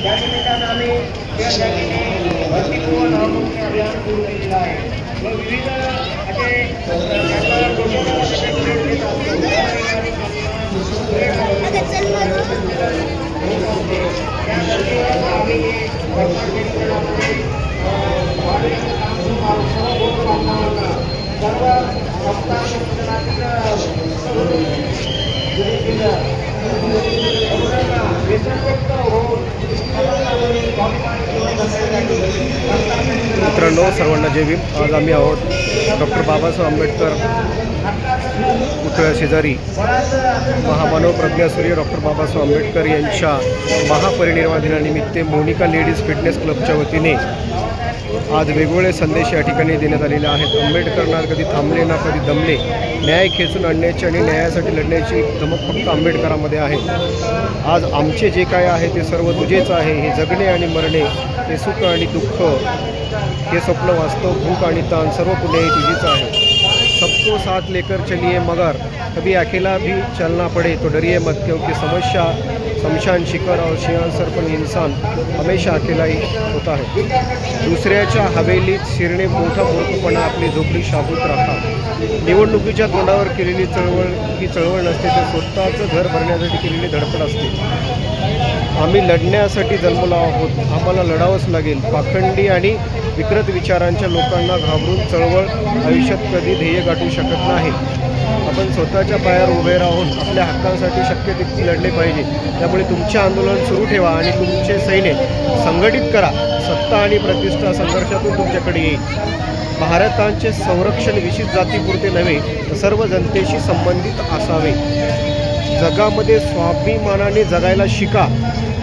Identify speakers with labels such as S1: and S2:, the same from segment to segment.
S1: त्या निमित्तानं आम्ही त्या ठिकाणी भरतीपूर्व नावनोंदणी अभियान सुरू केलेलं आहे व विविध असे त्यांना लोकांना ग्रेड देत असतो त्यासाठी आम्ही सर्व संस्था संघटनातील
S2: मित्रांनो, सर्वांना जय भीम. आज आम्ही आहोत डॉक्टर बाबासाहेब आंबेडकर पुतळ्या शेजारी. महामानव प्रज्ञासूर्य डॉक्टर बाबासाहेब आंबेडकर यांच्या महापरिनिर्वाण दिनानिमित्त मोनिका लेडीज फिटनेस क्लबच्या वतीने आज वेगवेगळे संदेश या ठिकाणी देण्यात आलेले आहेत. आंबेडकर ना कधी थांबले ना कधी दमले, न्याय खेचून आणण्याची आणि न्यायासाठी लढण्याची धमक फक्त आंबेडकरांमध्ये आहे. आज आमचे जे काय आहे ते सर्व तुझेच आहे. हे जगणे आणि मरणे, हे सुख आणि दुःख, हे स्वप्न वास्तव, भूक आणि ताण, सर्व पुणे ही तुझीच आहे. सबको साथ लेकर चलिए मगर कभी अकेला भी चलना पड़े तो डरिए मत, क्योंकि समस्या शमशान शिखर और सिंहासन पर इंसान हमेशा अकेला ही होता है. दुसऱ्याच्या हवेलीत शिरणे मोठा मूर्खपणा, आपली झोपडी शाबूत राहा. निवडणुकीच्या तोंडावर केलेली चळवळ ही चळवळ नसते, तर स्वतःचं घर भरण्यासाठी केलेली धडपड असते. आम्ही लढण्यासाठी जन्मलो आहोत, आम्हाला लढावंच लागेल. पाखंडी आणि विकृत विचारांच्या लोकांना घाबरून चळवळ आयुष्यात कधी ध्येय गाठू शकत नाही. आपण स्वतःच्या पायावर उभे राहून आपल्या हक्कांसाठी शक्य तितके लढले पाहिजे. त्यामुळे तुमचे आंदोलन सुरू ठेवा आणि तुमचे सैन्य संघटित करा. सत्ता आणि प्रतिष्ठा संघर्षातून तुमच्याकडे येईल. भारताचे संरक्षण विशिष्ट जातीपुरते नव्हे, तर सर्व जनतेशी संबंधित असावे. जगामध्ये स्वाभिमानाने जगायला शिका.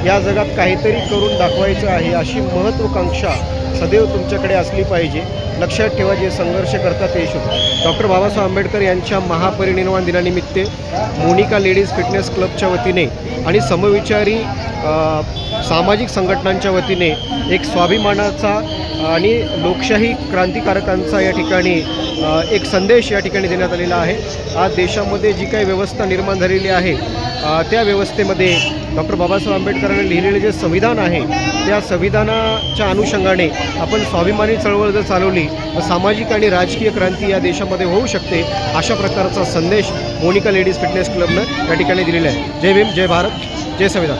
S2: या जगात काहीतरी करून दाखवायचं आहे अशी महत्त्वाकांक्षा सदैव तुमच्याकडे असली पाहिजे. लक्षात ठेवा, जे संघर्ष करतात यश होतं. डॉक्टर बाबासाहेब आंबेडकर यांच्या महापरिनिर्वाण दिनानिमित्त मोनिका लेडीज फिटनेस क्लबच्या वतीने आणि समविचारी सामाजिक संघटनांच्या वतीने एक स्वाभिमानाचा आणि लोकशाही क्रांतिकारकांचा या ठिकाणी एक संदेश या ठिकाणी देण्यात आलेला आहे. आज देशामध्ये जी काही व्यवस्था निर्माण झालेली आहे त्या व्यवस्थेमध्ये डॉक्टर बाबासाहेब आंबेडकरांनी लिहिलेले जे संविधान आहे त्या संविधानाच्या अनुषंगाने आपण स्वाभिमानी चळवळ जर चालवली तर सामाजिक आणि राजकीय क्रांती या देशामध्ये होऊ शकते. अशा प्रकारचा संदेश मोनिका लेडीज फिटनेस क्लबनं या ठिकाणी दिलेला आहे. जय भीम, जय भारत, जय संविधान.